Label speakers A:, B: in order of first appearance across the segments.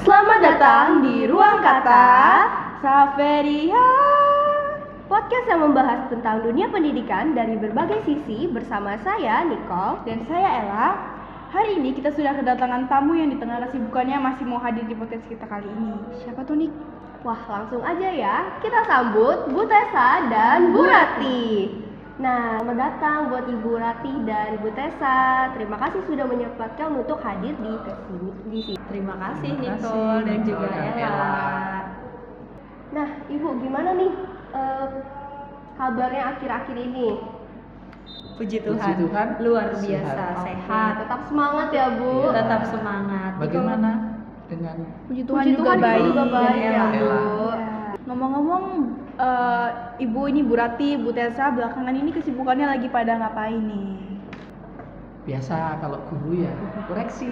A: Selamat datang di Ruang Kata Saveria, podcast yang membahas tentang dunia pendidikan dari berbagai sisi bersama saya Nicole
B: dan saya Ella. Hari ini kita sudah kedatangan tamu yang di tengah kesibukannya masih mau hadir di podcast kita kali ini. Siapa tuh, Nik?
A: Wah, langsung aja ya, kita sambut Bu Tessa dan Bu Rati. Nah, selamat datang buat Ibu Rati dan Bu Tessa. Terima kasih sudah menyempatkan untuk hadir di sini.
C: Terima kasih Nicole dan juga Ella.
A: Nah, Ibu gimana nih kabarnya akhir-akhir ini?
C: Puji Tuhan, luar biasa, sehat.
A: Tetap semangat ya Bu.
C: Tetap semangat.
D: Bagaimana dengan
B: Puji Tuhan juga baik.
A: Ya, Bu.
B: Ngomong-ngomong, Ibu ini Bu Rati, Bu Tessa belakangan ini kesibukannya lagi pada ngapain nih?
D: biasa kalau guru ya koreksi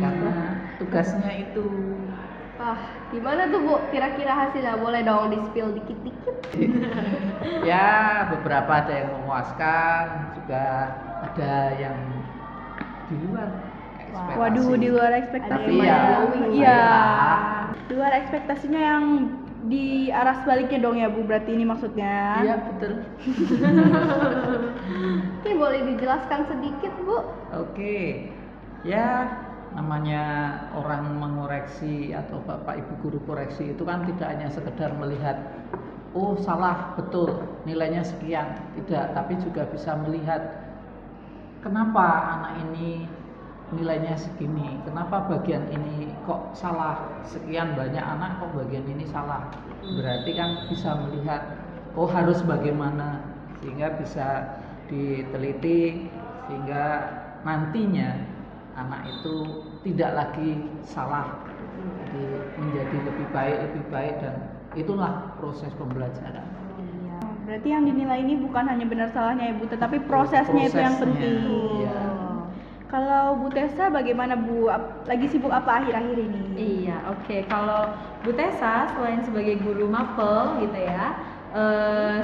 D: karena tugasnya itu.
A: Gimana tuh Bu? Kira-kira hasilnya boleh dong di-spill dikit-dikit?
D: Ya beberapa ada yang memuaskan, juga ada yang di luar ekspektasi.
B: Waduh, di luar ekspektasi.
D: Tapi ya,
B: Iya. Di luar ekspektasinya yang di arah sebaliknya dong ya Bu, berarti ini maksudnya.
D: Iya betul.
A: Ini boleh dijelaskan sedikit Bu?
D: Oke, ya namanya orang mengoreksi atau Bapak Ibu guru koreksi itu kan tidak hanya sekedar melihat oh salah betul nilainya sekian, tidak, tapi juga bisa melihat kenapa anak ini nilainya segini, kenapa bagian ini kok salah, sekian banyak anak kok bagian ini salah. Berarti kan bisa melihat oh harus bagaimana, sehingga bisa diteliti sehingga nantinya anak itu tidak lagi salah, jadi menjadi lebih baik dan itulah proses pembelajaran.
B: Berarti yang dinilai ini bukan hanya benar salahnya Ibu, tetapi prosesnya itu yang penting.
D: Iya.
B: Kalau Bu Tessa bagaimana Bu? Lagi sibuk apa akhir-akhir ini?
C: Iya, oke. Kalau Bu Tessa selain sebagai guru mapel gitu ya,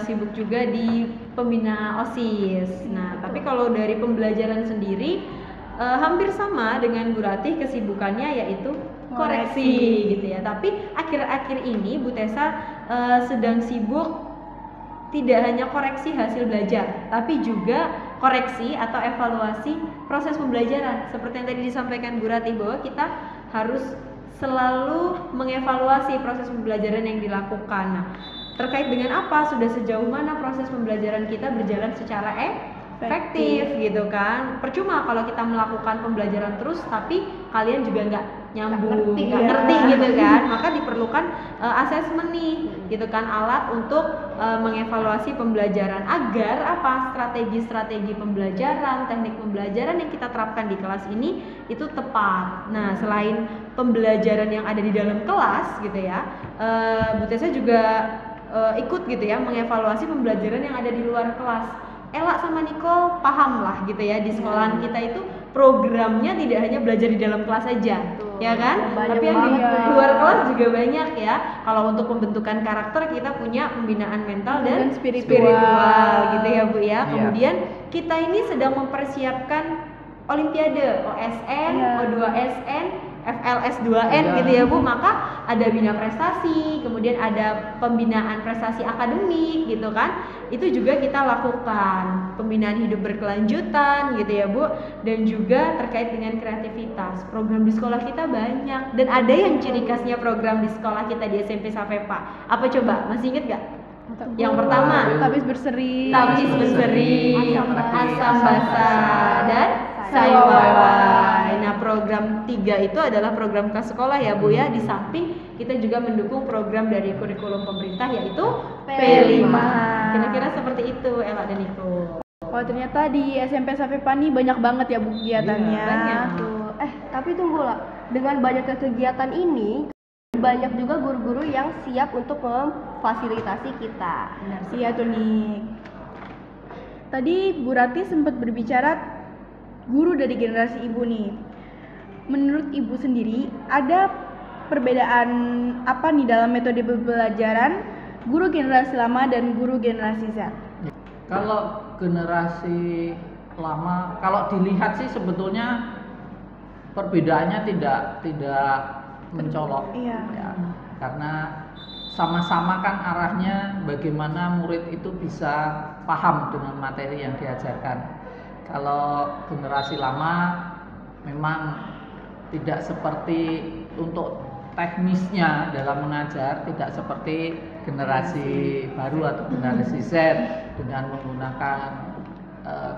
C: sibuk juga di pembina OSIS. Nah, tapi kalau dari pembelajaran sendiri hampir sama dengan Bu Rati, kesibukannya yaitu koreksi gitu ya. Tapi akhir-akhir ini Bu Tessa sedang sibuk tidak hanya koreksi hasil belajar, tapi juga koreksi atau evaluasi proses pembelajaran. Seperti yang tadi disampaikan Bu Rati bahwa kita harus selalu mengevaluasi proses pembelajaran yang dilakukan. Nah, terkait dengan apa? Sudah sejauh mana proses pembelajaran kita berjalan secara efektif gitu kan. Percuma kalau kita melakukan pembelajaran terus tapi kalian juga nggak nyambung, nggak ngerti gitu kan. Maka diperlukan asesmen nih gitu kan, alat untuk mengevaluasi pembelajaran agar apa, strategi-strategi pembelajaran, teknik pembelajaran yang kita terapkan di kelas ini itu tepat. Nah, selain pembelajaran yang ada di dalam kelas gitu ya, Bu Tessa juga ikut gitu ya mengevaluasi pembelajaran yang ada di luar kelas. Ella sama Nicole paham lah gitu ya, di sekolahan kita itu programnya tidak hanya belajar di dalam kelas saja, ya kan? Tapi yang di luar kelas juga banyak ya. Kalau untuk pembentukan karakter kita punya pembinaan mental dan spiritual gitu ya Bu ya. Kemudian kita ini sedang mempersiapkan Olimpiade OSN, O2SN, FLS2N gitu ya Bu. Maka ada bina prestasi, kemudian ada pembinaan prestasi akademik gitu kan. Itu juga kita lakukan, pembinaan hidup berkelanjutan gitu ya Bu. Dan juga terkait dengan kreativitas, program di sekolah kita banyak. Dan ada yang ciri khasnya program di sekolah kita di SMP Savepa. Apa coba, masih inget gak? Yang pertama,
B: Tabis berseri,
C: asam basah, dan sayuwawai. Nah, program 3 itu adalah program khas sekolah ya Bu ya. Di samping kita juga mendukung program dari kurikulum pemerintah yaitu P5. Kira-kira seperti itu Ella dan Niko.
B: Oh, ternyata di SMP Savepa nih banyak banget ya Bu kegiatannya.
C: Iya, banyak.
A: Tapi tunggu lah, dengan banyaknya kegiatan ini banyak juga guru-guru yang siap untuk memfasilitasi kita.
B: Iya tuh nih. Tadi Bu Rati sempat berbicara guru dari generasi Ibu nih. Menurut Ibu sendiri ada perbedaan apa nih dalam metode pembelajaran guru generasi lama dan guru generasi Z?
D: Kalau generasi lama, kalau dilihat sih sebetulnya perbedaannya tidak mencolok.
B: Iya.
D: Ya, karena sama-sama kan arahnya bagaimana murid itu bisa paham dengan materi yang diajarkan. Kalau generasi lama memang tidak seperti untuk teknisnya dalam mengajar, tidak seperti generasi baru atau generasi Z dengan menggunakan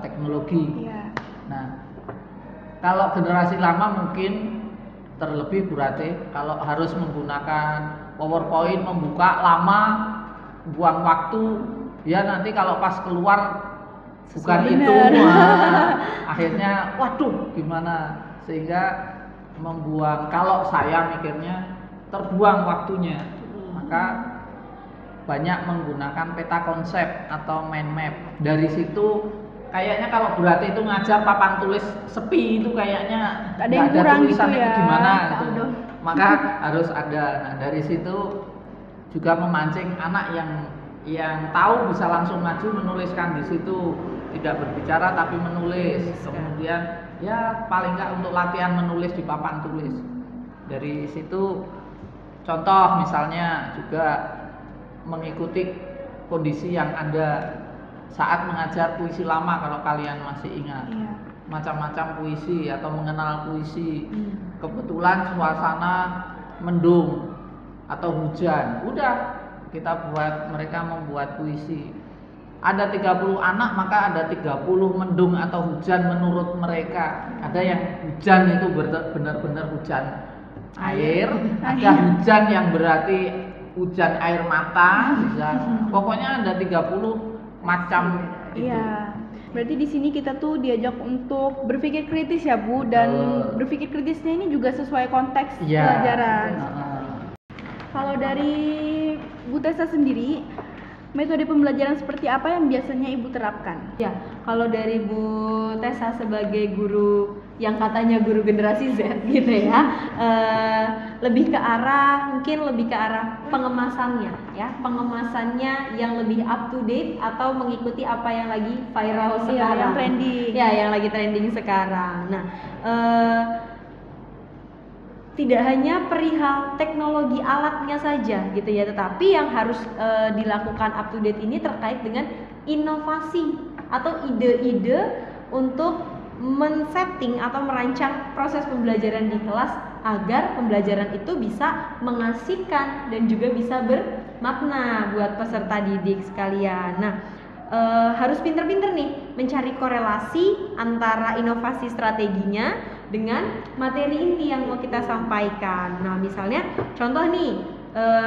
D: teknologi.
B: Iya.
D: Nah, kalau generasi lama mungkin terlebih Bu Ratih, kalau harus menggunakan PowerPoint, membuka lama, buang waktu, ya nanti kalau pas keluar bukan itu, akhirnya waduh gimana, sehingga membuang, kalau saya mikirnya terbuang waktunya, maka banyak menggunakan peta konsep atau mind map. Dari situ kayaknya kalau berarti itu ngajar papan tulis sepi itu kayaknya
B: ada yang
D: nggak
B: kurang
D: tulisan
B: gitu
D: itu
B: ya.
D: gimana gitu.
A: Aduh.
D: Maka harus ada. Nah, dari situ juga memancing anak yang tahu bisa langsung maju menuliskan di situ, tidak berbicara tapi menulis. Kemudian ya paling nggak untuk latihan menulis di papan tulis. Dari situ contoh misalnya juga mengikuti kondisi yang ada saat mengajar puisi lama, kalau kalian masih ingat.
B: Iya.
D: Macam-macam puisi atau mengenal puisi. Kebetulan suasana mendung atau hujan, udah kita buat mereka membuat puisi. Ada 30 anak, maka ada 30 mendung atau hujan menurut mereka. Ada yang hujan itu benar-benar hujan air, ada hujan yang berarti hujan air mata, bisa. Pokoknya ada 30 macam itu.
B: Iya. Berarti di sini kita tuh diajak untuk berpikir kritis ya Bu, dan berpikir kritisnya ini juga sesuai konteks
D: Iya.
B: pelajaran.
D: Heeh.
B: Kalau dari Bu Tessa sendiri, metode pembelajaran seperti apa yang biasanya Ibu terapkan?
C: Ya, kalau dari Bu Tessa sebagai guru yang katanya guru generasi Z gitu ya, lebih ke arah pengemasannya ya, pengemasannya yang lebih up to date atau mengikuti apa yang lagi viral
B: Iya,
C: sekarang,
B: yang trending.
C: ya, yang lagi trending sekarang. Nah, tidak hanya perihal teknologi alatnya saja gitu ya, tetapi yang harus dilakukan up to date ini terkait dengan inovasi atau ide-ide untuk men-setting atau merancang proses pembelajaran di kelas agar pembelajaran itu bisa mengasihkan dan juga bisa bermakna buat peserta didik sekalian. Nah, harus pinter-pinter nih mencari korelasi antara inovasi strateginya dengan materi inti yang mau kita sampaikan. Nah, misalnya contoh nih,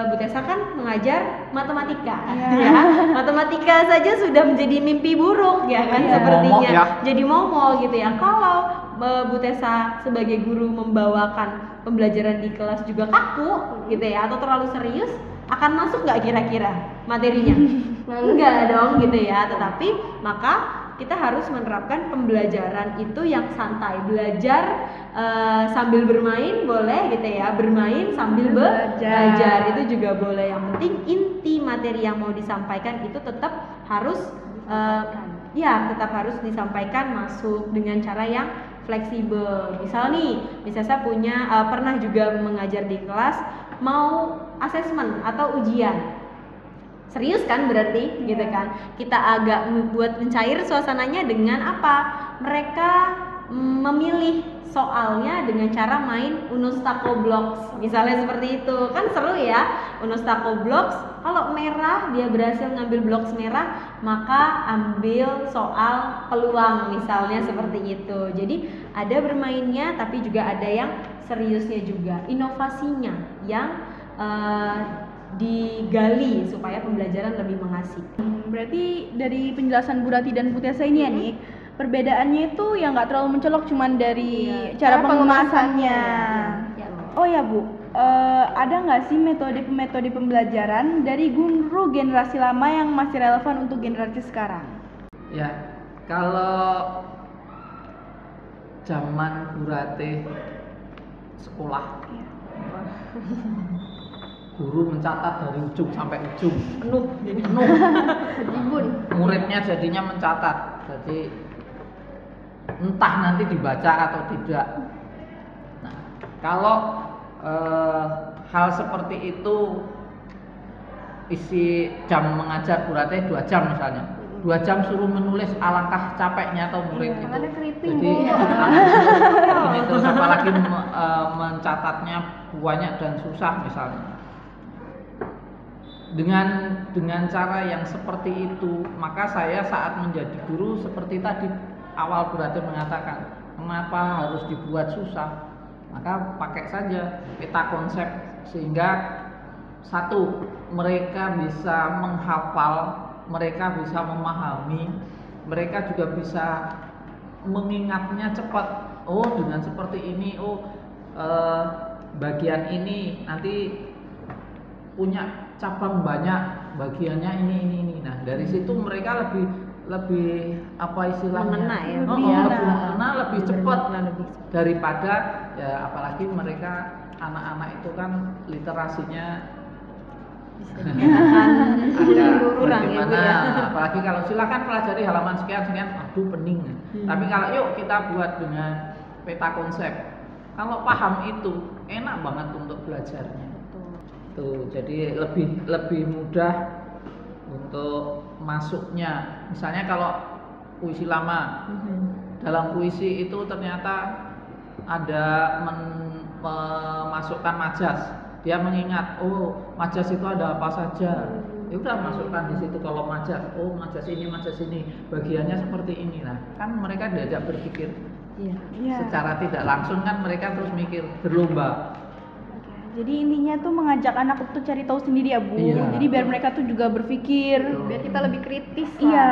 C: Bu Tessa kan mengajar matematika, ya. Matematika saja sudah menjadi mimpi buruk, ya kan, sepertinya.
D: Momok ya.
C: Jadi momok gitu ya. Kalau Bu Tessa sebagai guru membawakan pembelajaran di kelas juga kaku gitu ya, atau terlalu serius, akan masuk nggak kira-kira materinya? Enggak dong gitu ya. Tetapi maka kita harus menerapkan pembelajaran itu yang santai, belajar sambil bermain boleh gitu ya, bermain sambil belajar itu juga boleh. Yang penting inti materi yang mau disampaikan itu tetap harus tetap harus disampaikan masuk dengan cara yang fleksibel. Misal nih, misalnya saya pernah juga mengajar di kelas mau asesmen atau ujian. Serius kan berarti gitu kan. Kita agak buat mencair suasananya dengan apa? Mereka memilih soalnya dengan cara main Unostako Blocks. Misalnya seperti itu. Kan seru ya. Unostako Blocks, kalau merah dia berhasil ngambil blocks merah, maka ambil soal peluang misalnya seperti itu. Jadi ada bermainnya tapi juga ada yang seriusnya juga. Inovasinya yang digali supaya pembelajaran lebih mengasihkan.
B: Berarti dari penjelasan Bu Rati dan Bu Tessa ini ya nih, perbedaannya itu yang nggak terlalu mencolok, cuman dari cara pengemasannya.
C: Ya.
B: Oh ya Bu, ada nggak sih metode pembelajaran dari guru generasi lama yang masih relevan untuk generasi sekarang?
D: Ya, kalau zaman Bu Ratih sekolah, guru mencatat dari ujung sampai ujung, penuh, muridnya jadinya mencatat, jadi entah nanti dibaca atau tidak. Nah, kalau hal seperti itu, isi jam mengajar Bu Ratih 2 jam misalnya, 2 jam suruh menulis, alangkah capeknya atau murid itu.
A: tangannya keriting,
D: Jadi
A: Bu.
D: itu apalagi mencatatnya banyak dan susah misalnya. Dengan cara yang seperti itu, maka saya saat menjadi guru seperti tadi awal Bu Ratih mengatakan, kenapa harus dibuat susah? Maka pakai saja peta konsep, sehingga satu, mereka bisa menghafal, mereka bisa memahami, mereka juga bisa mengingatnya cepat. Oh, dengan seperti ini, bagian ini nanti punya cabang banyak, bagiannya ini. Nah, dari situ mereka lebih apa istilahnya?
C: Mengena ya,
D: lebih mengena, lebih cepat
C: lebih
D: daripada ya, apalagi mereka anak-anak itu kan literasinya
C: kurang ya, Bu, ya.
D: apalagi kalau silakan pelajari halaman sekian, aduh pening. Tapi kalau yuk kita buat dengan peta konsep, kalau paham itu enak banget untuk belajarnya. Tuh, jadi lebih mudah untuk masuknya. Misalnya kalau puisi lama, dalam puisi itu ternyata ada memasukkan majas. Dia mengingat, oh majas itu ada apa saja. Ya udah masukkan di situ kalau majas. Oh majas ini, bagiannya seperti ini. Nah, kan mereka diajak berpikir.
B: Iya.
D: Secara tidak langsung kan mereka terus mikir, berlomba.
B: Jadi intinya tuh mengajak anak untuk cari tahu sendiri ya Bu.
D: Iya.
B: Jadi biar mereka tuh juga berpikir.
A: Biar kita lebih kritis lah.
B: Iya.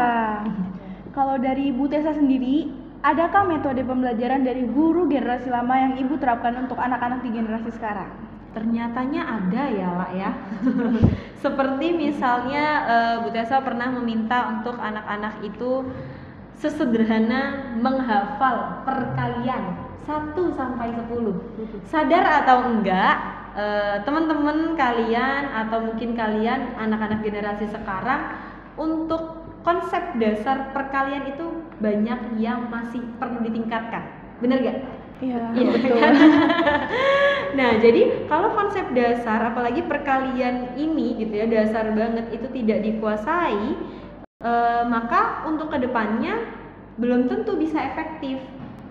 B: Kalau dari Bu Tessa sendiri, adakah metode pembelajaran dari guru generasi lama yang Ibu terapkan untuk anak-anak di generasi sekarang?
C: Ternyatanya ada ya, Lak ya. Seperti misalnya Bu Tessa pernah meminta untuk anak-anak itu sesederhana menghafal perkalian 1 sampai 10. Sadar atau enggak, teman-teman kalian atau mungkin kalian anak-anak generasi sekarang, untuk konsep dasar perkalian itu banyak yang masih perlu ditingkatkan. Bener gak?
B: Iya,
C: Iya,
B: betul.
C: kan? Nah, jadi kalau konsep dasar, apalagi perkalian ini gitu ya, dasar banget itu tidak dikuasai, maka untuk kedepannya belum tentu bisa efektif.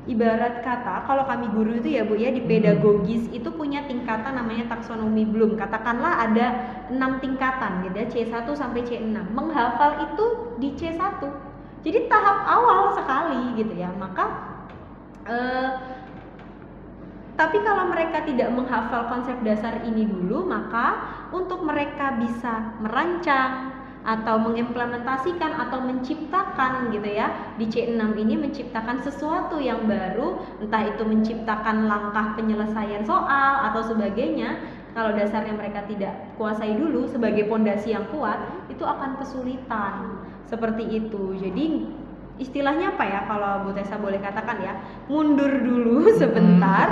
C: Ibarat kata, kalau kami guru itu ya Bu ya, di pedagogis itu punya tingkatan namanya taksonomi Bloom. Katakanlah ada 6 tingkatan gitu ya, C1 sampai C6. Menghafal itu di C1. Jadi tahap awal sekali gitu ya. Maka tapi kalau mereka tidak menghafal konsep dasar ini dulu, maka untuk mereka bisa merancang atau mengimplementasikan atau menciptakan gitu ya, di C6 ini menciptakan sesuatu yang baru, entah itu menciptakan langkah penyelesaian soal atau sebagainya, kalau dasarnya mereka tidak kuasai dulu sebagai pondasi yang kuat, itu akan kesulitan. Seperti itu. Jadi istilahnya apa ya, kalau Bu Tessa boleh katakan ya, mundur dulu sebentar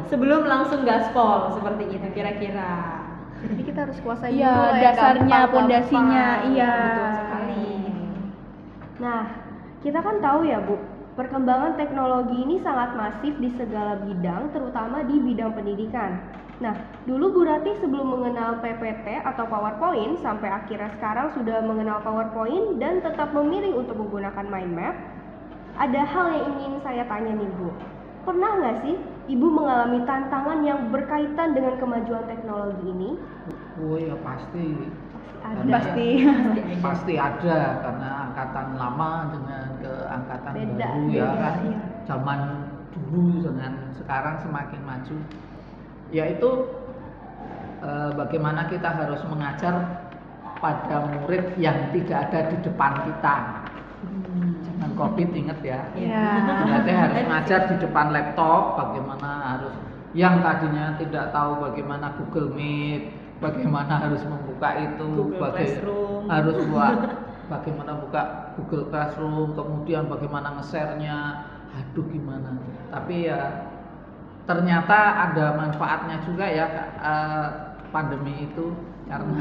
C: sebelum langsung gaspol, seperti itu kira-kira.
A: Jadi kita harus kuasai
B: Iya,
A: dulu ya,
B: dasarnya,
A: gampang-gampang.
B: pondasinya, iya.
C: Betul sekali.
A: Nah, kita kan tahu ya Bu, perkembangan teknologi ini sangat masif di segala bidang, terutama di bidang pendidikan. Nah, dulu Bu Ratih sebelum mengenal PPT atau PowerPoint, sampai akhirnya sekarang sudah mengenal PowerPoint dan tetap memilih untuk menggunakan mind map, ada hal yang ingin saya tanya nih Bu. Pernah nggak sih Ibu mengalami tantangan yang berkaitan dengan kemajuan teknologi ini?
D: Oh ya pasti.
A: Ada.
D: Karena
B: Pasti.
D: pasti ada, karena angkatan lama dengan ke angkatan
A: Beda,
D: baru ya
A: beda,
D: kan.
A: iya.
D: Zaman dulu dengan sekarang semakin maju. Yaitu bagaimana kita harus mengajar pada murid yang tidak ada di depan kita. Zaman Covid inget ya.
B: Iya.
D: Berarti harus ngajar di depan laptop, bagaimana harus, yang tadinya tidak tahu bagaimana Google Meet, bagaimana harus membuka itu,
C: Classroom.
D: harus buat bagaimana buka Google Classroom, kemudian bagaimana nge-share-nya, aduh gimana. Tapi ya ternyata ada manfaatnya juga ya, pandemi itu, karena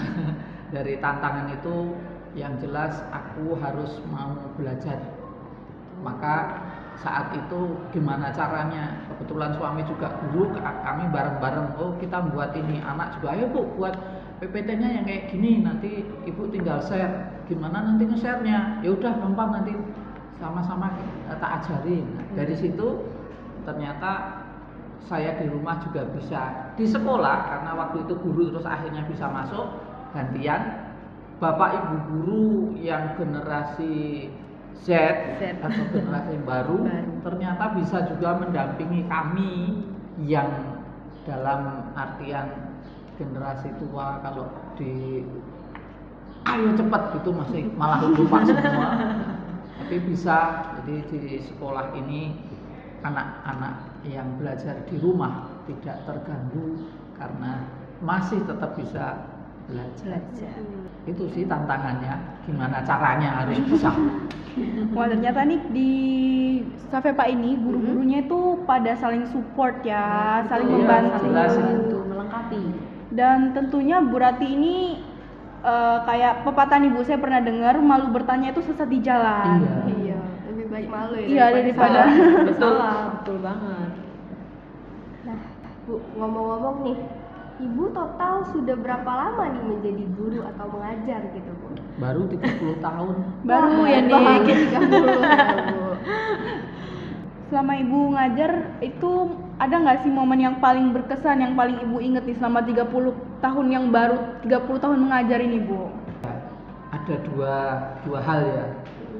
D: dari tantangan itu yang jelas aku harus mau belajar. Maka saat itu gimana caranya. Kebetulan suami juga guru, kami bareng-bareng, oh kita buat ini, anak juga ayo Bu buat PPT-nya yang kayak gini, nanti Ibu tinggal share, gimana nanti nge-share-nya, ya udah gampang, nanti sama-sama tak ajarin. Dari situ ternyata saya di rumah juga bisa, di sekolah karena waktu itu guru terus akhirnya bisa masuk gantian. Bapak ibu guru yang generasi Z atau generasi baru ternyata bisa juga mendampingi kami yang dalam artian generasi tua, kalau di ayo cepat gitu masih malah lupa semua. Tapi bisa, jadi di sekolah ini anak-anak yang belajar di rumah tidak terganggu karena masih tetap bisa belajar. Itu sih tantangannya, gimana caranya harus bisa.
B: Wah, ternyata nih di Safepa ini guru-gurunya itu pada saling support ya, saling
D: Iya,
B: membantu.
D: jelas.
C: melengkapi.
B: Dan tentunya Bu Rati ini kayak pepatah nih Bu, saya pernah dengar malu bertanya itu sesat di jalan.
A: Iya, lebih baik malu ya
B: Iya, daripada
C: Betul banget.
A: Nah, Bu, ngomong-ngomong nih, Ibu total sudah berapa lama nih menjadi guru atau mengajar gitu, Bu?
D: Baru 30 tahun.
B: baru ya nih.
A: Bahagia 30 ya, Bu.
B: Selama Ibu ngajar itu ada nggak sih momen yang paling berkesan, yang paling Ibu inget nih selama 30 tahun yang baru 30 tahun mengajar ini, Bu?
D: Ada dua hal ya.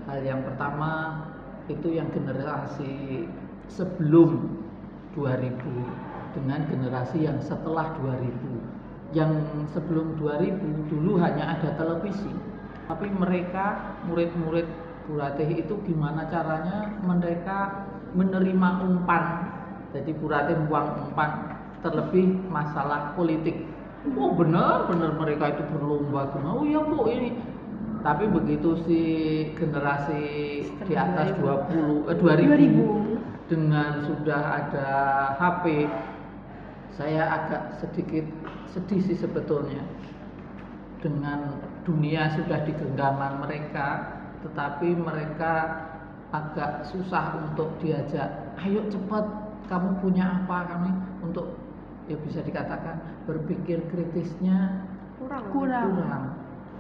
D: Hal yang pertama itu yang generasi sebelum 2000 dengan generasi yang setelah 2000. Yang sebelum 2000 dulu hanya ada televisi, tapi mereka murid-murid Bu Ratih itu gimana caranya mereka menerima umpan. Jadi Bu Ratih buang umpan, terlebih masalah politik. Oh benar-benar mereka itu berlomba, oh ya Bu ini. Tapi begitu si generasi di atas 2000 dengan sudah ada HP, saya agak sedikit sedih sih sebetulnya. Dengan dunia sudah di genggaman mereka, tetapi mereka agak susah untuk diajak, ayo cepat, kamu punya apa, kami untuk ya bisa dikatakan berpikir kritisnya kurang.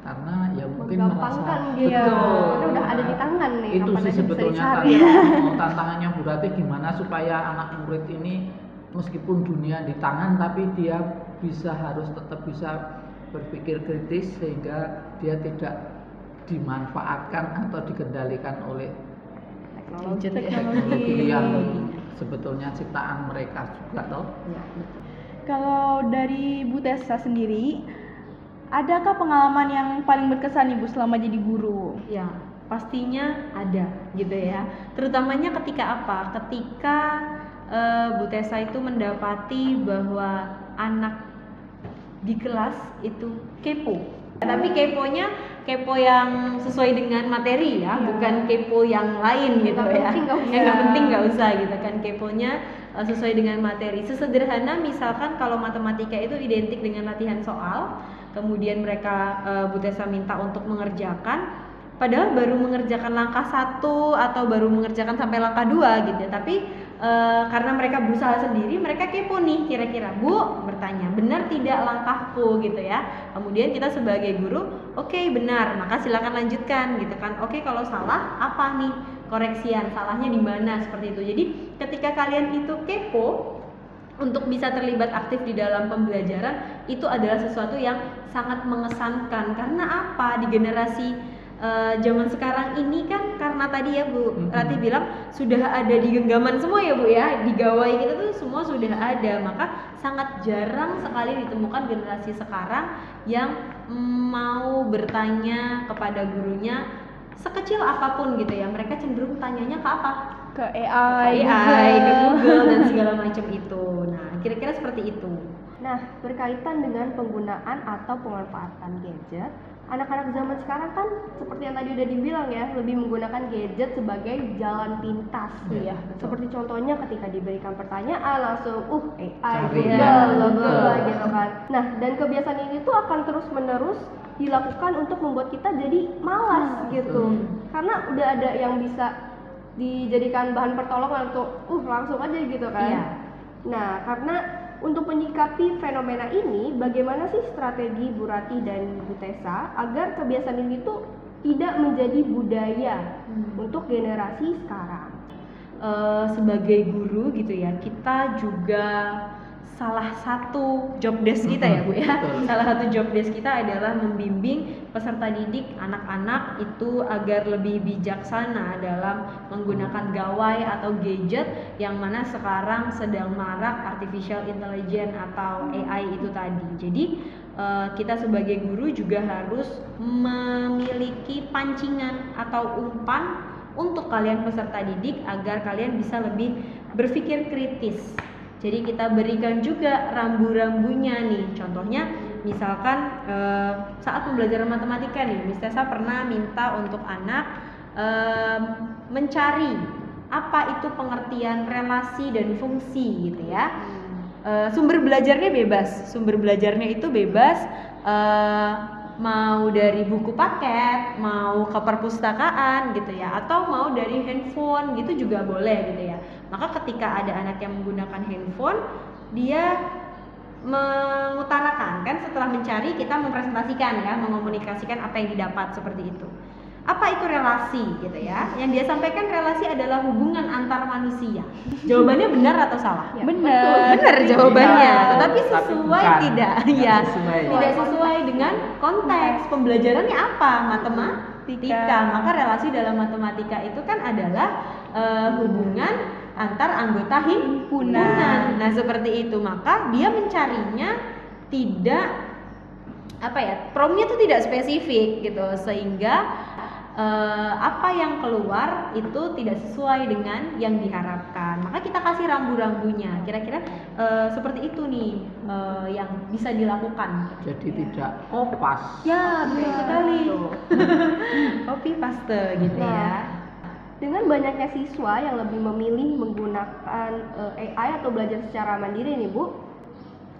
D: Karena ya mungkin
A: Menggampangkan
D: merasa
A: gitu.
D: betul.
A: Karena udah ada di tangan nih,
D: Itu
A: kapan
D: sih
A: aja bisa
D: sebetulnya
A: dicari.
D: tantangannya Bu Ratih, gimana supaya anak murid ini meskipun dunia di tangan tapi dia harus tetap bisa berpikir kritis sehingga dia tidak dimanfaatkan atau dikendalikan oleh teknologi yang sebetulnya ciptaan mereka juga toh.
B: Kalau dari Bu Tessa sendiri, adakah pengalaman yang paling berkesan Ibu selama jadi guru?
C: Ya, pastinya ada gitu ya. Terutamanya ketika apa? Ketika Bu Tessa itu mendapati bahwa anak di kelas itu kepo. Tapi keponya kepo yang sesuai dengan materi ya, bukan kepo yang lain gitu ya. Yang nggak penting nggak usah gitu kan. Keponya sesuai dengan materi. Sesederhana misalkan kalau matematika itu identik dengan latihan soal, kemudian mereka Bu Tessa minta untuk mengerjakan, padahal baru mengerjakan langkah 1 atau baru mengerjakan sampai langkah 2 gitu ya. Tapi karena mereka berusaha sendiri, mereka kepo nih, kira-kira Bu bertanya, benar tidak langkahku gitu ya. Kemudian kita sebagai guru, oke, benar, maka silakan lanjutkan gitu kan. Oke, kalau salah apa nih koreksian, salahnya di mana, seperti itu. Jadi ketika kalian itu kepo untuk bisa terlibat aktif di dalam pembelajaran, itu adalah sesuatu yang sangat mengesankan. Karena apa? Di generasi zaman sekarang ini kan, karena tadi ya Bu Rati bilang sudah ada di genggaman semua ya Bu ya, di gawai kita tuh semua sudah ada, maka sangat jarang sekali ditemukan generasi sekarang yang mau bertanya kepada gurunya sekecil apapun gitu ya. Mereka cenderung tanyanya ke apa?
B: Ke AI,
C: ke Google dan segala macam itu. Nah, kira-kira seperti itu.
A: Nah, berkaitan dengan penggunaan atau pemanfaatan gadget, anak-anak zaman sekarang kan seperti yang tadi udah dibilang ya, lebih menggunakan gadget sebagai jalan pintas.
D: Iya,
A: Seperti contohnya ketika diberikan pertanyaan langsung AI,
D: Cari.
A: Google gitu kan. Nah, dan kebiasaan ini tuh akan terus-menerus dilakukan untuk membuat kita jadi malas gitu. Karena udah ada yang bisa dijadikan bahan pertolongan untuk langsung aja gitu kan.
C: Iya.
A: Nah, karena untuk menyikapi fenomena ini, bagaimana sih strategi Bu Rati dan Bu Tessa agar kebiasaan ini tuh tidak menjadi budaya untuk generasi sekarang?
C: Sebagai guru gitu ya, kita juga salah satu job desk kita ya Bu ya.
D: Betul.
C: Salah satu job desk kita adalah membimbing peserta didik anak-anak itu agar lebih bijaksana dalam menggunakan gawai atau gadget yang mana sekarang sedang marak artificial intelligence atau AI itu tadi. Jadi kita sebagai guru juga harus memiliki pancingan atau umpan untuk kalian peserta didik agar kalian bisa lebih berpikir kritis. Jadi kita berikan juga rambu-rambunya nih. Contohnya misalkan saat pembelajaran matematika nih, Miss Tessa pernah minta untuk anak mencari apa itu pengertian relasi dan fungsi gitu ya. Sumber belajarnya bebas. Sumber belajarnya itu bebas, mau dari buku paket, mau ke perpustakaan gitu ya, atau mau dari handphone gitu juga boleh gitu ya. Maka ketika ada anak yang menggunakan handphone, dia mengutarakan kan, setelah mencari kita mempresentasikan ya, mengomunikasikan apa yang didapat seperti itu. Apa itu relasi gitu ya? Yang dia sampaikan relasi adalah hubungan antar manusia. Jawabannya benar atau salah?
A: Ya,
B: Benar.
C: Benar jawabannya,
D: Iya,
C: tetapi
D: tapi
C: sesuai
D: bukan.
C: tidak?
D: Tidak
C: Ya,
D: sesuai.
C: tidak sesuai dengan konteks pembelajarannya apa? Matematika. Maka relasi dalam matematika itu kan adalah hubungan antar anggota himpunan. Nah, seperti itu. Maka dia mencarinya tidak promnya itu tidak spesifik gitu, sehingga apa yang keluar itu tidak sesuai dengan yang diharapkan. Maka kita kasih rambu-rambunya. Kira-kira seperti itu nih yang bisa dilakukan.
D: Jadi tidak kopas.
C: Ya, betul sekali. Copy paste gitu
A: Nah,
C: ya.
A: dengan banyaknya siswa yang lebih memilih menggunakan AI atau belajar secara mandiri nih Bu,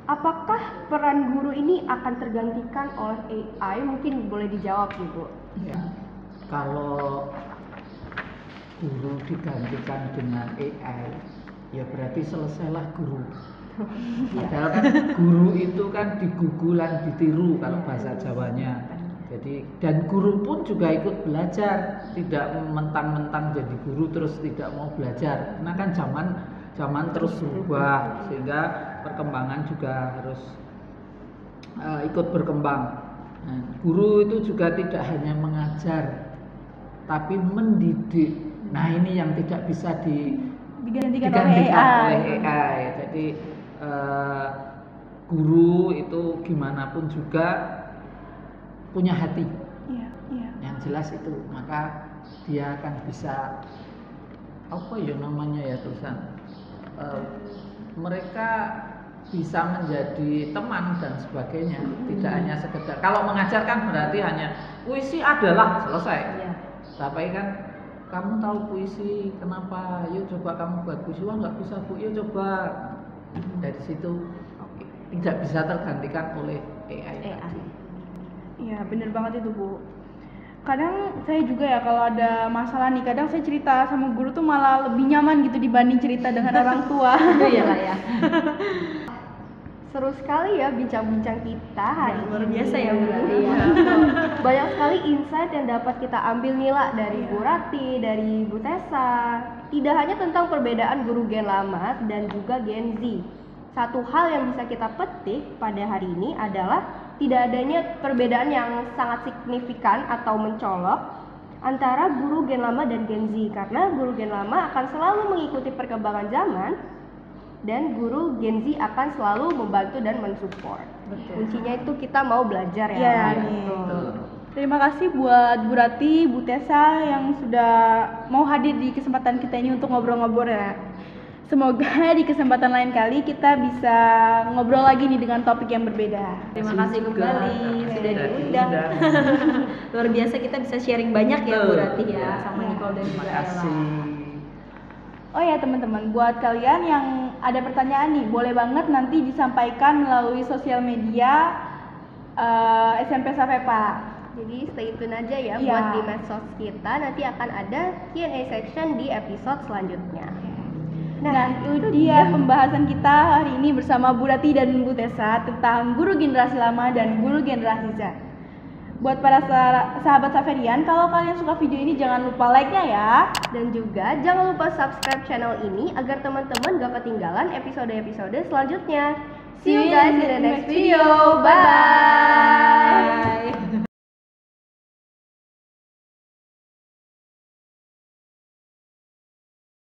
A: apakah peran guru ini akan tergantikan oleh AI? Mungkin boleh dijawab nih Bu.
D: Ya. Kalau guru digantikan dengan AI, ya berarti selesailah guru. Padahal kan guru itu kan digugulan, ditiru kalau bahasa Jawanya. Jadi dan guru pun juga ikut belajar, tidak mentang-mentang jadi guru terus tidak mau belajar. Karena kan zaman terus berubah, sehingga perkembangan juga harus ikut berkembang. Nah, guru itu juga tidak hanya mengajar, tapi mendidik. Nah, ini yang tidak bisa
B: Digantikan
D: digantikan
B: oleh AI.
D: oleh AI. Jadi guru itu gimana pun juga punya hati.
B: Iya, iya.
D: Yang jelas itu, maka dia akan bisa apa ya namanya ya tulisan. Mereka bisa menjadi teman dan sebagainya, tidak hanya sekedar kalau mengajarkan berarti hanya puisi adalah selesai.
C: Iya.
D: Tapi kan kamu tahu puisi kenapa? Yuk coba kamu buat puisi. Wah nggak bisa Bu, yuk coba. Dari situ tidak bisa tergantikan oleh AI.
B: Iya, bener banget itu Bu. Kadang saya juga ya kalau ada masalah nih, kadang saya cerita sama guru tuh malah lebih nyaman gitu dibanding cerita dengan orang tua.
C: Iya lah ya.
A: Seru sekali ya bincang-bincang kita hari ini.
C: Luar biasa ya Bu Rati ya.
A: Banyak sekali insight yang dapat kita ambil nih lah dari Bu Rati, dari Bu Tessa. Tidak hanya tentang perbedaan guru Gen lama dan juga Gen Z. Satu hal yang bisa kita petik pada hari ini adalah tidak adanya perbedaan yang sangat signifikan atau mencolok antara guru Gen lama dan Gen Z, karena guru Gen lama akan selalu mengikuti perkembangan zaman dan guru Gen Z akan selalu membantu dan mensupport. Kuncinya itu kita mau belajar ya.
B: Iya,
A: Mbak.
B: nih.
A: Betul.
B: Terima kasih buat Bu Rati, Bu Tessa yang sudah mau hadir di kesempatan kita ini untuk ngobrol-ngobrol ya. Semoga di kesempatan lain kali kita bisa ngobrol lagi nih dengan topik yang berbeda.
C: Terima kasih
D: juga
C: kembali sudah diundang.
D: diundang.
C: Luar biasa, kita bisa sharing banyak ya Bu
D: Betul.
C: Rati ya,
D: Ya.
C: sama Nicole dan
D: Terima
C: juga Ella.
D: kasih.
B: Oh ya teman-teman, buat kalian yang ada pertanyaan nih, boleh banget nanti disampaikan melalui sosial media SMP Savepa.
A: Jadi stay tune aja ya
B: Iya.
A: buat di medsos kita, nanti akan ada Q&A section di episode selanjutnya.
B: Nah, itu dia pembahasan kita hari ini bersama Bu Rati dan Bu Tessa tentang guru generasi lama dan guru generasi Z. Buat para sahabat Saverian, kalau kalian suka video ini jangan lupa like-nya ya.
A: Dan juga jangan lupa subscribe channel ini agar teman-teman gak ketinggalan episode-episode selanjutnya. See you guys in the next video. Bye!